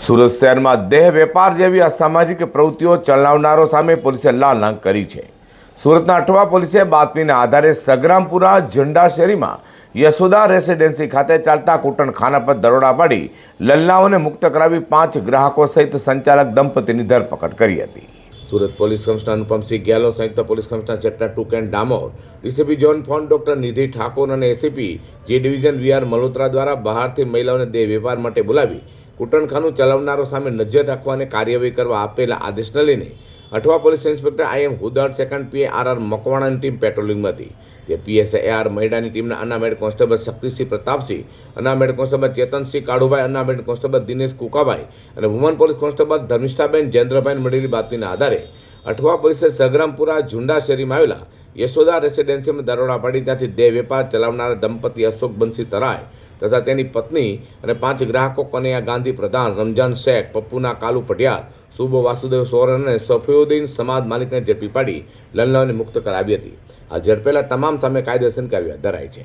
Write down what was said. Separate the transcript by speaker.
Speaker 1: સુરત શહેરમાં દેહ વેપાર જેવી અસામાજિક પ્રવૃત્તિઓ ચલાવનારો સામે પોલીસે લાલ આંખ કરી છે। સુરતના અઠવા પોલીસે બાતમીના આધારે સગરામપુરા ઝંડા શેરીમાં યશોદા રેસિડેન્સી ખાતે ચાલતા કૂટણખાના પર દરોડા પાડી લલ્લાઓને મુક્ત કરાવી 5 ગ્રાહકો સહિત સંચાલક દંપતીની ધરપકડ કરી હતી। સુરત પોલીસ કમિશનર અનુપમસિંહ ગેહલોત, સંયુક્ત પોલીસ કમિશનર સેક્ટર 2 કેન્ટ Damor, DCP zone four doctor Nidhi Thakor અને એસીપી જે ડિવિઝન વીઆર મલ્હોત્રા દ્વારા બહારથી મહિલાઓને દેહ વેપાર માટે બોલાવી કૂટણખાનું ચલાવનારો સામે નજર રાખવા અને કાર્યવાહી કરવા આપેલા આદેશને લઈને Athwa police inspector I M Hudad, second PI RR મકવાણાની ટીમ પેટ્રોલિંગમાં હતી। તે પીએસઆઈ આર મહિડાની ટીમના unarmed constable Shaktisinh Pratapsinh, unarmed constable Chetansinh Kalubhai, unarmed constable Dinesh Kukabhai અને વુમન પોલીસ કોન્સ્ટેબલ ધર્મિષ્ઠાબેન જેન્દ્રભાઈને મળેલી બાતમીના આધારે અઠવા પોલીસે સગરામપુરા ઝુંડા શેરીમાં આવેલા યશોદા રેસિડેન્સીમાં દરોડા પાડી ત્યાંથી દેહ વેપાર ચલાવનારા દંપતી અશોક બંસી તરાય તથા તેની પત્ની અને 5 ગ્રાહકો કનૈયા ગાંધી પ્રધાન, રમજાન શેખ, પપ્પુના કાલુ પટિયાર, સુબો વાસુદેવ સોરેન અને સફીઉદ્દીન સમાદ માલિકને ઝડપી પાડી લલ્લાઓને મુક્ત કરાવી હતી। આ ઝડપેલા તમામ સામે કાયદેસરની કાર્યવાહી ધરાઈ છે।